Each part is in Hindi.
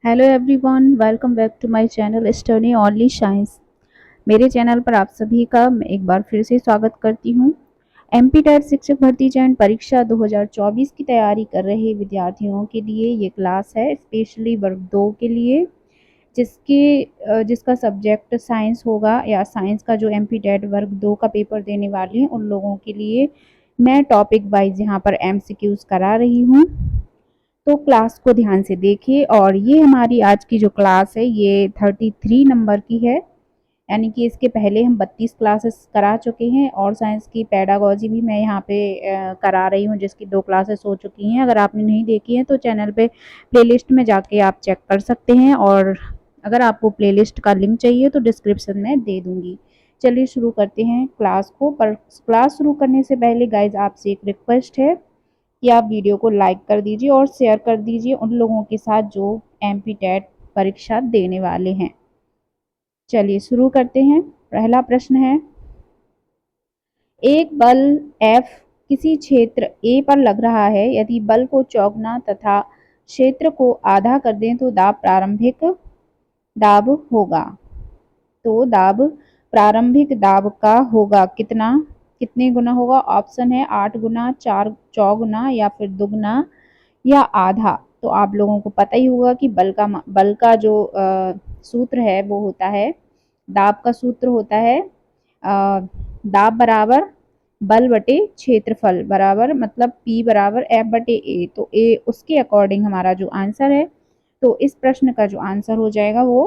Hello everyone, welcome back to my channel study only science. मेरे चैनल पर आप सभी का मैं एक बार फिर से स्वागत करती हूँ। एमपी टेट शिक्षक भर्ती चयन परीक्षा 2024 की तैयारी कर रहे विद्यार्थियों के लिए ये क्लास है, स्पेशली वर्ग 2 के लिए, जिसका सब्जेक्ट साइंस होगा या साइंस का जो एमपी टेट वर्ग 2 का पेपर देने वाले हैं उन लोगों के लिए मैं टॉपिक वाइज यहाँ पर एमसीक्यूज करा रही हूँ। तो क्लास को ध्यान से देखिए। और ये हमारी आज की जो क्लास है ये 33 नंबर की है, यानी कि इसके पहले हम 32 क्लासेस करा चुके हैं और साइंस की पेडागोजी भी मैं यहाँ पे करा रही हूँ, जिसकी 2 क्लासेस हो चुकी हैं। अगर आपने नहीं देखी है तो चैनल पे प्लेलिस्ट में जाके आप चेक कर सकते हैं, और अगर आपको प्लेलिस्ट का लिंक चाहिए तो डिस्क्रिप्शन में दे दूँगी। चलिए शुरू करते हैं क्लास को। पर क्लास शुरू करने से पहले गाइज आपसे एक रिक्वेस्ट है कि आप वीडियो को लाइक कर दीजिए और शेयर कर दीजिए उन लोगों के साथ जो एमपी टेट परीक्षा देने वाले हैं। चलिए शुरू करते हैं। पहला प्रश्न है, एक बल F किसी क्षेत्र A पर लग रहा है। यदि बल को चौगुना तथा क्षेत्र को आधा कर दें तो दाब प्रारंभिक दाब होगा। तो दाब प्रारंभिक दाब का होगा कितना, कितने गुना होगा? ऑप्शन है 8 गुना, 4 चौगुना या फिर दुगना या आधा। तो आप लोगों को पता ही होगा कि बल का जो सूत्र है वो होता है, दाब का सूत्र होता है दाब बराबर बल बटे क्षेत्रफल बराबर, मतलब P बराबर F बटे A। तो A उसके अकॉर्डिंग हमारा जो आंसर है, तो इस प्रश्न का जो आंसर हो जाएगा वो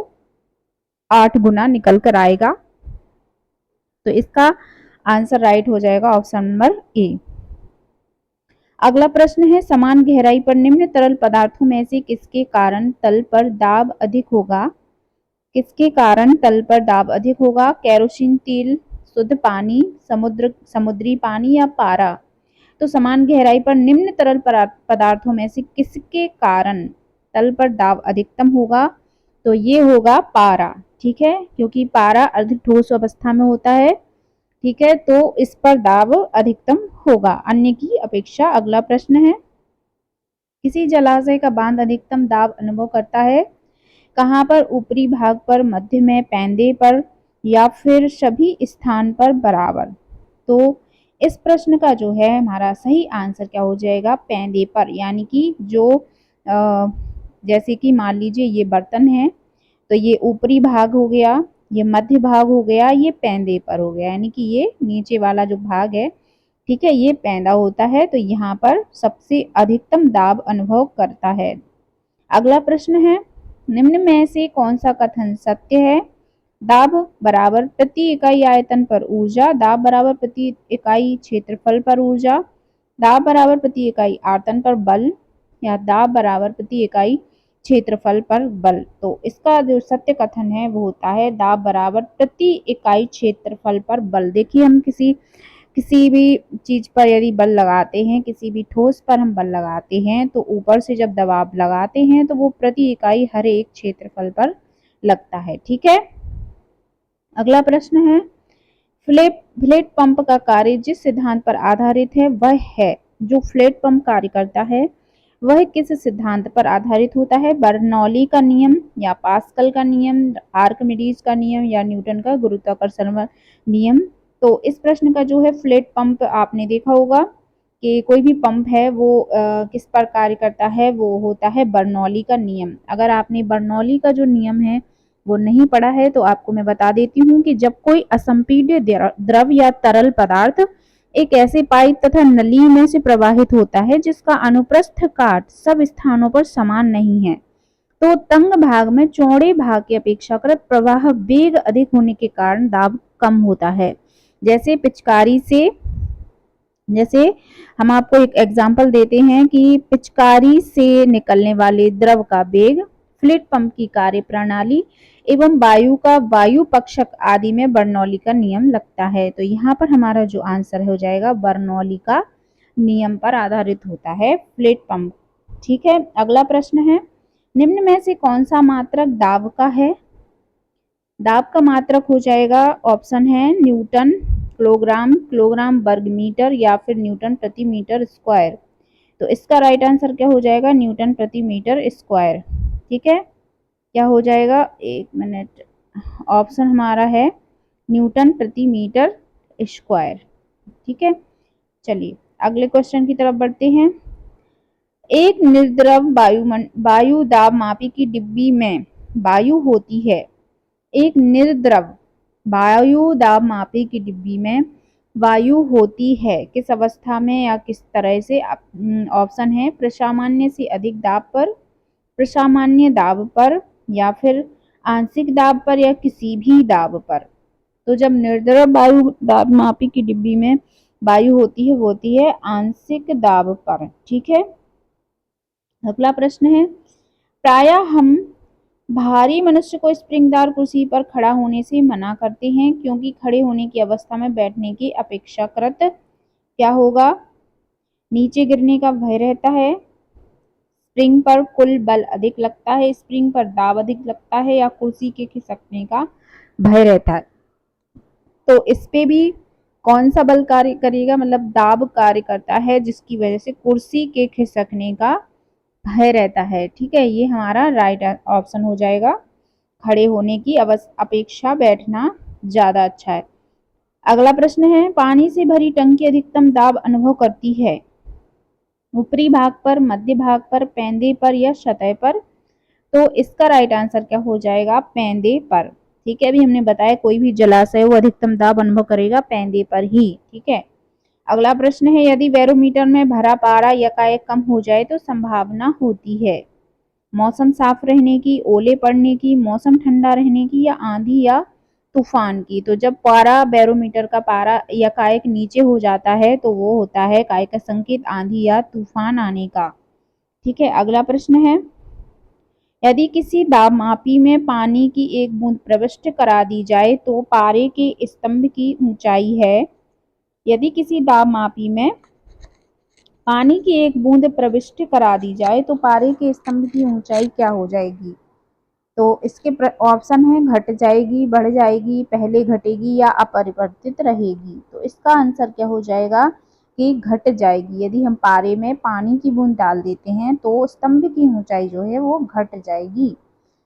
8 गुना निकल कर आएगा। तो इसका आंसर राइट हो जाएगा ऑप्शन नंबर ए। अगला प्रश्न है, समान गहराई पर निम्न तरल पदार्थों में से किसके कारण तल पर दाब अधिक होगा? किसके कारण तल पर दाब अधिक होगा? केरोसिन तेल, शुद्ध पानी, समुद्री पानी या पारा? तो समान गहराई पर निम्न तरल पदार्थों में से किसके कारण तल पर दाब अधिकतम होगा? तो ये होगा पारा। ठीक है, क्योंकि पारा अर्ध ठोस अवस्था में होता है। ठीक है, तो इस पर दाब अधिकतम होगा अन्य की अपेक्षा। अगला प्रश्न है, किसी जलाशय का बांध अधिकतम दाब अनुभव करता है कहाँ पर? ऊपरी भाग पर, मध्य में, पैंदे पर या फिर सभी स्थान पर बराबर? तो इस प्रश्न का जो है हमारा सही आंसर क्या हो जाएगा? पैंदे पर। यानी कि जो जैसे कि मान लीजिए ये बर्तन है, तो ये ऊपरी भाग हो गया, ये मध्य भाग हो गया, ये पैंदे पर हो गया, यानी कि ये नीचे वाला जो भाग है, ठीक है, ये पैंदा होता है। तो यहाँ पर सबसे अधिकतम दाब अनुभव करता है। अगला प्रश्न है, निम्न में से कौन सा कथन सत्य है? दाब बराबर प्रति इकाई आयतन पर ऊर्जा, दाब बराबर प्रति इकाई क्षेत्रफल पर ऊर्जा, दाब बराबर प्रति इकाई आयतन पर बल, या दाब बराबर प्रति इकाई क्षेत्रफल पर बल? तो इसका जो सत्य कथन है वो होता है दाब बराबर प्रति इकाई क्षेत्रफल पर बल। देखिए, हम किसी किसी भी चीज पर यदि बल लगाते हैं, किसी भी ठोस पर हम बल लगाते हैं, तो ऊपर से जब दबाव लगाते हैं तो वो प्रति इकाई हर एक क्षेत्रफल पर लगता है। ठीक है, अगला प्रश्न है, फ्लैट पंप का कार्य जिस सिद्धांत पर आधारित है वह है, जो फ्लैट पंप कार्य करता है वह किस सिद्धांत पर आधारित होता है? बर्नौली का नियम या पास्कल का नियम, आर्किमिडीज का नियम या न्यूटन का गुरुत्वाकर्षण नियम? तो इस प्रश्न का जो है फ्लैट पंप, आपने देखा होगा कि कोई भी पंप है वो किस पर कार्य करता है, वो होता है बर्नौली का नियम। अगर आपने बर्नौली का जो नियम है वो नहीं पढ़ा है तो आपको मैं बता देती हूँ कि जब कोई असंपीड्य द्रव या तरल पदार्थ एक ऐसे पाइप तथा नली में से प्रवाहित होता है जिसका अनुप्रस्थ काट सब स्थानों पर समान नहीं है, तो तंग भाग में चौड़े भाग की अपेक्षाकृत प्रवाह वेग अधिक होने के कारण दाब कम होता है। जैसे पिचकारी से, जैसे हम आपको एक एग्जाम्पल देते हैं कि पिचकारी से निकलने वाले द्रव का वेग, फ्लैट पंप की कार्य प्रणाली एवं वायु का वायु पक्षक आदि में बर्नौली का नियम लगता है। तो यहाँ पर हमारा जो आंसर हो जाएगा बर्नौली का नियम पर आधारित होता है फ्लैट पंप। ठीक है, अगला प्रश्न है, निम्न में से कौन सा मात्रक दाब का है? दाब का मात्रक हो जाएगा, ऑप्शन है न्यूटन, किलोग्राम, किलोग्राम वर्ग मीटर या फिर न्यूटन प्रति मीटर स्क्वायर। तो इसका राइट आंसर क्या हो जाएगा? न्यूटन प्रति मीटर स्क्वायर। ठीक है, क्या हो जाएगा, 1 मिनट, ऑप्शन हमारा है न्यूटन प्रति मीटर स्क्वायर। ठीक है, चलिए अगले क्वेश्चन की तरफ बढ़ते हैं। एक निर्द्रव वायु दाब मापी की डिब्बी में वायु होती है। एक निर्द्रव वायु दाब मापी की डिब्बी में वायु होती है, किस अवस्था में या किस तरह से? ऑप्शन है प्रसामान्य से अधिक दाब पर, प्रसामान्य दाब पर, या फिर आंशिक दाब पर, या किसी भी दाब पर। तो जब निर्द्रव वायु दाब मापी की डिब्बी में वायु होती है वो होती है आंशिक दाब पर। ठीक है, अगला प्रश्न है, प्रायः हम भारी मनुष्य को स्प्रिंगदार कुर्सी पर खड़ा होने से मना करते हैं क्योंकि खड़े होने की अवस्था में बैठने की अपेक्षाकृत क्या होगा, नीचे गिरने का भय रहता है, स्प्रिंग पर कुल बल अधिक लगता है, स्प्रिंग पर दाब अधिक लगता है, या कुर्सी के खिसकने का भय रहता है। तो इस पे भी कौन सा बल कार्य करेगा, मतलब दाब कार्य करता है जिसकी वजह से कुर्सी के खिसकने का भय रहता है। ठीक है, ये हमारा राइट ऑप्शन हो जाएगा, खड़े होने की अपेक्षा बैठना ज्यादा अच्छा है। अगला प्रश्न है, पानी से भरी टंकी अधिकतम दाब अनुभव करती है ऊपरी भाग पर, मध्य भाग पर, पैंदे पर, या सतह पर? तो इसका राइट आंसर क्या हो जाएगा, पैंदे पर। ठीक है, अभी हमने बताया कोई भी जलाशय वो अधिकतम दाब अनुभव करेगा पैंदे पर ही। ठीक है, अगला प्रश्न है, यदि बैरोमीटर में भरा पारा यकाएक कम हो जाए तो संभावना होती है मौसम साफ रहने की, ओले पड़ने की, मौसम ठंडा रहने की, या आंधी या तूफान की? तो जब पारा बैरोमीटर का पारा यकाएक नीचे हो जाता है तो वो होता है काय का संकेत आंधी या तूफान आने का। ठीक है, अगला प्रश्न है, यदि किसी दाब मापी में पानी की एक बूंद प्रविष्ट करा दी जाए तो पारे के स्तंभ की ऊंचाई है, यदि किसी दाब मापी में पानी की एक बूंद प्रविष्ट करा दी जाए तो पारे के स्तंभ की ऊंचाई क्या हो जाएगी? तो इसके ऑप्शन है घट जाएगी, बढ़ जाएगी, पहले घटेगी, या अपरिवर्तित रहेगी। तो इसका आंसर क्या हो जाएगा कि घट जाएगी। यदि हम पारे में पानी की बूंद डाल देते हैं तो स्तंभ की ऊंचाई जो है वो घट जाएगी।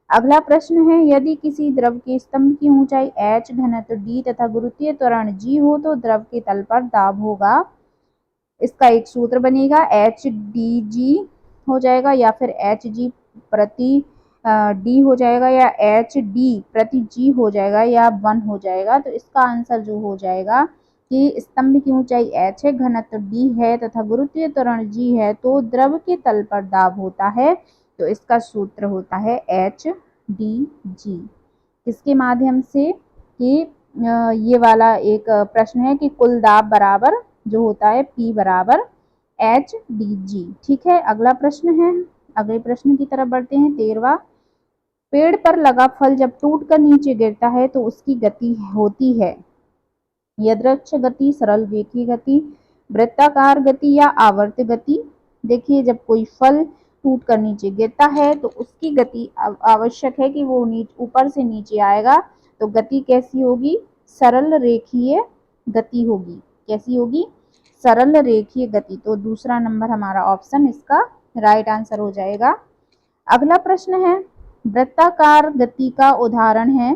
अगला प्रश्न है, यदि किसी द्रव के स्तंभ की ऊंचाई h, घनत्व d तथा गुरुत्वीय त्वरण g हो तो द्रव के तल पर दाब होगा। इसका एक सूत्र बनेगा, एच डी जी हो जाएगा, या फिर एच जी प्रति डी हो जाएगा, या एच डी प्रति जी हो जाएगा, या 1 हो जाएगा। तो इसका आंसर जो हो जाएगा कि स्तंभ की ऊंचाई h है, घनत्व d है तथा गुरुत्वीय त्वरण g है तो द्रव के तल पर दाब होता है। तो इसका सूत्र होता है एच डी जी। इसके माध्यम से कि ये वाला एक प्रश्न है कि कुल दाब बराबर जो होता है P बराबर एच डी जी। ठीक है, अगला प्रश्न है, अगले प्रश्न की तरफ बढ़ते हैं। 13वां, पेड़ पर लगा फल जब टूटकर नीचे गिरता है तो उसकी गति होती है यदृच्छ गति, सरल रेखीय गति, वृत्ताकार गति, या आवर्त गति। देखिए, जब कोई फल टूट कर नीचे गिरता है तो उसकी गति आवश्यक है कि वो ऊपर से नीचे आएगा, तो गति कैसी होगी, सरल रेखीय गति होगी। कैसी होगी, सरल रेखीय गति। तो दूसरा नंबर हमारा ऑप्शन इसका राइट आंसर हो जाएगा। अगला प्रश्न है, वृत्ताकार गति का उदाहरण है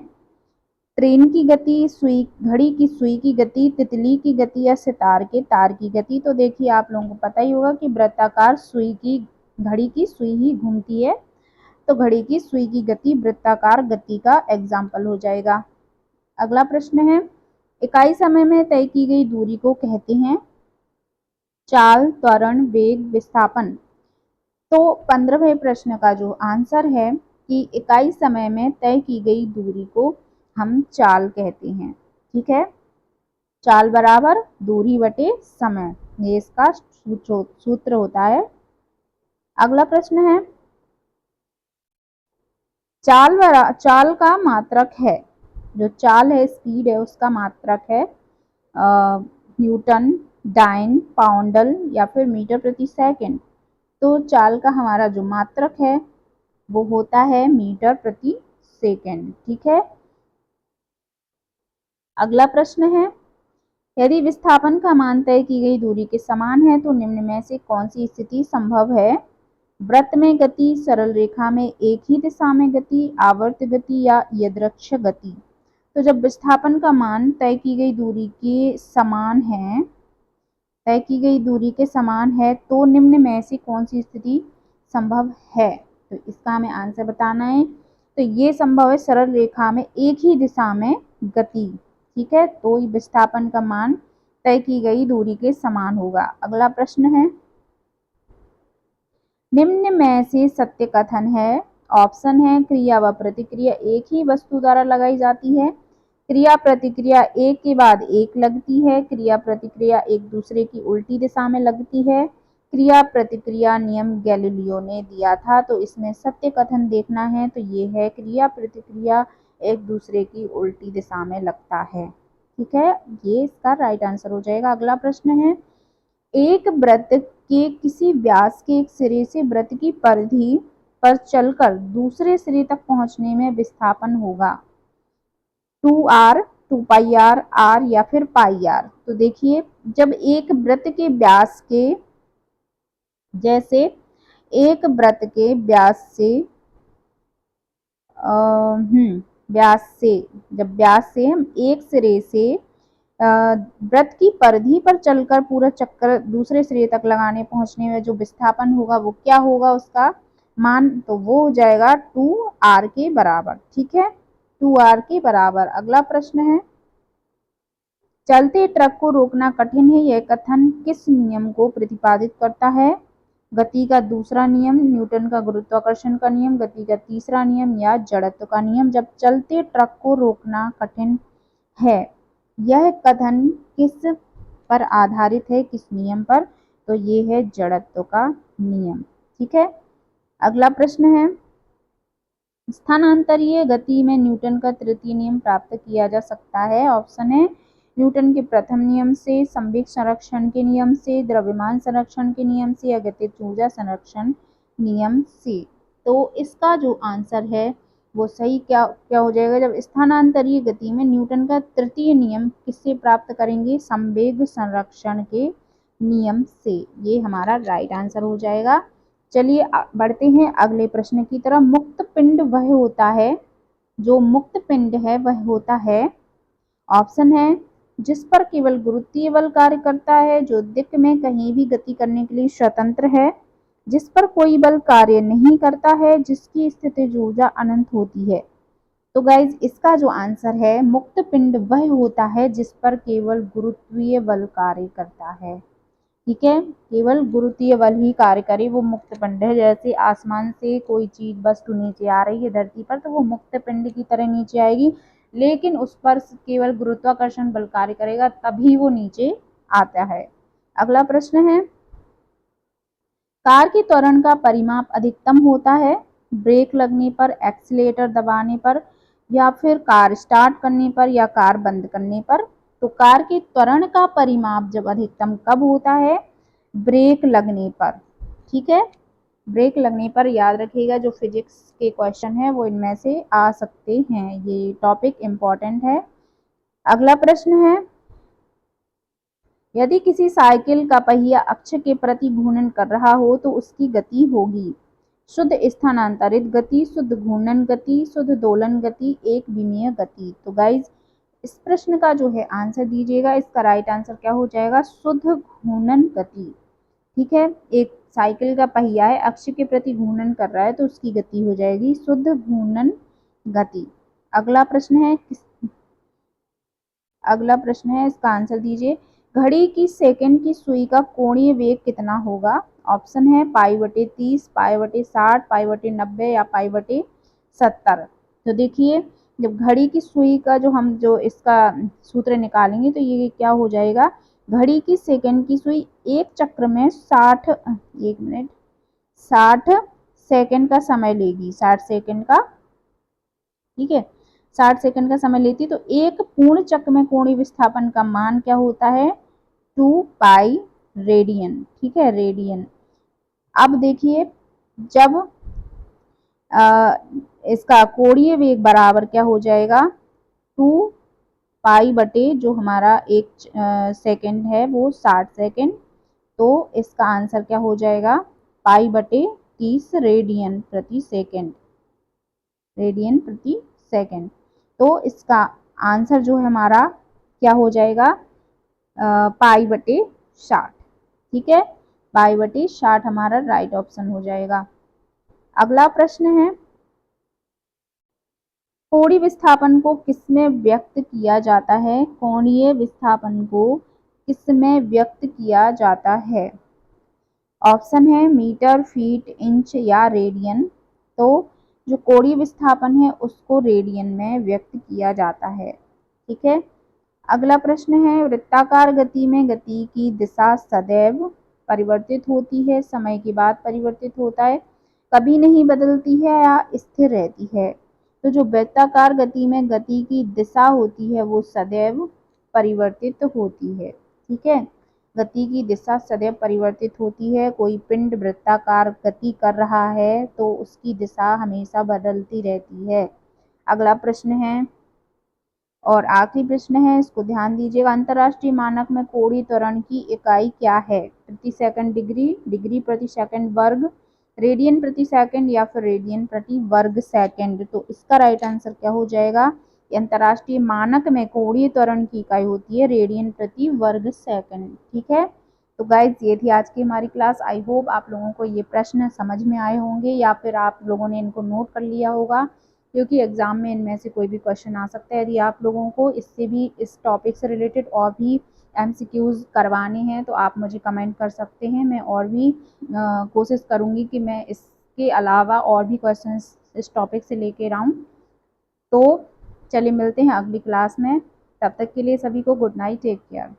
ट्रेन की गति, सुई, घड़ी की सुई की गति, तितली की गति, या सितार के तार की गति। तो देखिए, आप लोगों को पता ही होगा कि वृत्ताकार सुई की, घड़ी की सुई ही घूमती है, तो घड़ी की सुई की गति वृत्ताकार गति का एग्जाम्पल हो जाएगा। अगला प्रश्न है, इकाई समय में तय की गई दूरी को कहते हैं चाल, त्वरण, वेग, विस्थापन। तो 15वें प्रश्न का जो आंसर है कि इकाई समय में तय की गई दूरी को हम चाल कहते हैं। ठीक है, चाल बराबर दूरी बटे समय, ये इसका सूत्र होता है। अगला प्रश्न है, चाल का मात्रक है, जो चाल है, स्पीड है, उसका मात्रक है न्यूटन, डाइन, पाउंडल, या फिर मीटर प्रति सेकंड। तो चाल का हमारा जो मात्रक है वो होता है मीटर प्रति सेकंड। ठीक है, अगला प्रश्न है, यदि विस्थापन का मान तय की गई दूरी के समान है तो निम्न में से कौन सी स्थिति संभव है? वृत्त में गति, सरल रेखा में एक ही दिशा में गति, आवर्त गति या यदृक्ष गति। तो जब विस्थापन का मान तय की गई दूरी के समान है, तो निम्न में से कौन सी स्थिति संभव है? तो इसका हमें आंसर बताना है। तो ये संभव है सरल रेखा में एक ही दिशा में गति। ठीक है, तो विस्थापन का मान तय की गई दूरी के समान होगा। अगला प्रश्न है, निम्न में से सत्य कथन है। ऑप्शन है, क्रिया व प्रतिक्रिया एक ही वस्तु द्वारा लगाई जाती है, क्रिया प्रतिक्रिया एक के बाद एक लगती है, क्रिया प्रतिक्रिया एक दूसरे की उल्टी दिशा में लगती है, क्रिया प्रतिक्रिया नियम गैलीलियो ने दिया था। तो इसमें सत्य कथन देखना है, तो ये है क्रिया प्रतिक्रिया एक दूसरे की उल्टी दिशा में लगता है। ठीक है, ये इसका राइट आंसर हो जाएगा। अगला प्रश्न है, एक वृत्त के किसी व्यास के एक सिरे से वृत्त की परिधि पर चलकर दूसरे सिरे तक पहुंचने में विस्थापन होगा 2r, 2πr, r या फिर πr। तो देखिए, जब एक वृत्त के व्यास के, जैसे एक वृत्त के व्यास से जब व्यास से हम एक सिरे से वृत्त की परिधि पर चलकर पूरा चक्कर दूसरे सिरे तक लगाने पहुंचने में जो विस्थापन होगा वो क्या होगा, उसका मान, तो वो हो जाएगा 2r के बराबर। ठीक है, 2r के बराबर। अगला प्रश्न है, चलते ट्रक को रोकना कठिन है, यह कथन किस नियम को प्रतिपादित करता है? गति का दूसरा नियम, न्यूटन का गुरुत्वाकर्षण का नियम, गति का तीसरा नियम या जड़त्व का नियम। जब चलते ट्रक को रोकना कठिन है, यह कथन किस पर आधारित है, किस नियम पर? तो ये है जड़त्व का नियम। ठीक है, अगला प्रश्न है, स्थानांतरीय गति में न्यूटन का तृतीय नियम प्राप्त किया जा सकता है। ऑप्शन है, न्यूटन के प्रथम नियम से, संवेग संरक्षण के नियम से, द्रव्यमान संरक्षण के नियम से या गतिज ऊर्जा संरक्षण नियम से। तो इसका जो आंसर है वो सही क्या हो जाएगा? जब स्थानांतरीय गति में न्यूटन का तृतीय नियम किससे प्राप्त करेंगे? संवेग संरक्षण के नियम से। ये हमारा राइट आंसर हो जाएगा। चलिए बढ़ते हैं अगले प्रश्न की तरफ। मुक्त पिंड वह होता है, जो मुक्त पिंड है वह होता है, ऑप्शन है, जिस पर केवल गुरुत्वीय बल कार्य करता है, जो दिक् में कहीं भी गति करने के लिए स्वतंत्र है, जिस पर कोई बल कार्य नहीं करता है, जिसकी स्थितिज ऊर्जा अनंत होती है। तो गाइज इसका जो आंसर है, मुक्त पिंड वह होता है जिस पर केवल गुरुत्वीय बल कार्य करता है। ठीक है, केवल गुरुत्वीय बल ही कार्य करे वो मुक्त पिंड है। जैसे आसमान से कोई चीज वस्तु नीचे आ रही है धरती पर, तो वो मुक्त पिंड की तरह नीचे आएगी, लेकिन उस पर केवल गुरुत्वाकर्षण बल कार्य करेगा तभी वो नीचे आता है। अगला प्रश्न है, कार के त्वरण का परिमाप अधिकतम होता है ब्रेक लगने पर, एक्सीलेटर दबाने पर, या फिर कार स्टार्ट करने पर, या कार बंद करने पर। तो कार के त्वरण का परिमाप जब अधिकतम कब होता है? ब्रेक लगने पर। ठीक है, ब्रेक लगने पर। याद रखिएगा, जो फिजिक्स के क्वेश्चन है वो इनमें से आ सकते हैं, ये टॉपिक इम्पोर्टेंट है। अगला प्रश्न है, यदि किसी साइकिल का पहिया अक्ष के प्रति घूर्णन कर रहा हो तो उसकी गति होगी शुद्ध स्थानांतरित गति, शुद्ध घूर्णन गति, शुद्ध दोलन गति, एक विमीय गति। तो गाइज इस प्रश्न का जो है आंसर दीजिएगा। इसका राइट आंसर क्या हो जाएगा? शुद्ध घूर्णन गति। ठीक है, एक साइकिल का पहिया है, अक्ष के प्रति घूर्णन कर रहा है, तो उसकी गति हो जाएगी शुद्ध घूर्णन गति। अगला प्रश्न है, इसका आंसर दीजिए। घड़ी की सेकंड की सुई का कोणीय वेग कितना होगा? ऑप्शन है π/30, π/60, π/90 या π/70। तो देखिए, जब घड़ी की सुई का जो इसका सूत्र निकालेंगे तो ये क्या हो जाएगा? घड़ी की सेकंड की सुई एक चक्र में 60 सेकंड का समय लेगी, 60 सेकंड का। ठीक है, 60 सेकंड का समय लेती है, तो एक पूर्ण चक्र में कोणीय विस्थापन का मान क्या होता है? 2π रेडियन। ठीक है, रेडियन। अब देखिए, जब इसका कोणीय वेग बराबर क्या हो जाएगा? 2π बटे जो हमारा एक सेकंड है वो 60 सेकंड, तो इसका आंसर क्या हो जाएगा? π/60। 30 रेडियन प्रति सेकेंड, रेडियन प्रति सेकेंड। तो इसका आंसर जो है हमारा क्या हो जाएगा, पाई बटे 60। ठीक है, पाई बटे 60 हमारा राइट ऑप्शन हो जाएगा। अगला प्रश्न है, कोणीय विस्थापन को किसमें व्यक्त किया जाता है, कोणीय विस्थापन को किसमें व्यक्त किया जाता है। ऑप्शन है मीटर, फीट, इंच या रेडियन। तो जो कोणीय विस्थापन है उसको रेडियन में व्यक्त किया जाता है। ठीक है, अगला प्रश्न है, वृत्ताकार गति में गति की दिशा सदैव परिवर्तित होती है, समय के बाद परिवर्तित होता है, कभी नहीं बदलती है या स्थिर रहती है। तो जो वृत्ताकार गति में गति की दिशा होती है वो सदैव परिवर्तित होती है। ठीक है, गति की दिशा सदैव परिवर्तित होती है। कोई पिंड वृत्ताकार गति कर रहा है तो उसकी दिशा हमेशा बदलती रहती है। अगला प्रश्न है और आखिरी प्रश्न है, इसको ध्यान दीजिएगा। अंतरराष्ट्रीय मानक में कोणीय त्वरण की इकाई क्या है, प्रति सेकंड डिग्री, डिग्री प्रति सेकंड वर्ग, रेडियन प्रति सेकंड या फिर रेडियन प्रति वर्ग सेकंड। तो इसका राइट आंसर क्या हो जाएगा, अंतरराष्ट्रीय मानक में कोणीय त्वरण की इकाई होती है रेडियन प्रति वर्ग सेकंड। ठीक है, तो गाइज ये थी आज की हमारी क्लास। आई होप आप लोगों को ये प्रश्न समझ में आए होंगे या फिर आप लोगों ने इनको नोट कर लिया होगा, क्योंकि एग्जाम में इनमें से कोई भी क्वेश्चन आ सकता है। यदि आप लोगों को इससे भी, इस टॉपिक से रिलेटेड और भी एमसीक्यूज करवाने हैं तो आप मुझे कमेंट कर सकते हैं। मैं और भी कोशिश करूँगी कि मैं इसके अलावा और भी क्वेश्चंस इस टॉपिक से लेकर आऊँ। तो चलिए मिलते हैं अगली क्लास में, तब तक के लिए सभी को गुड नाइट, टेक केयर।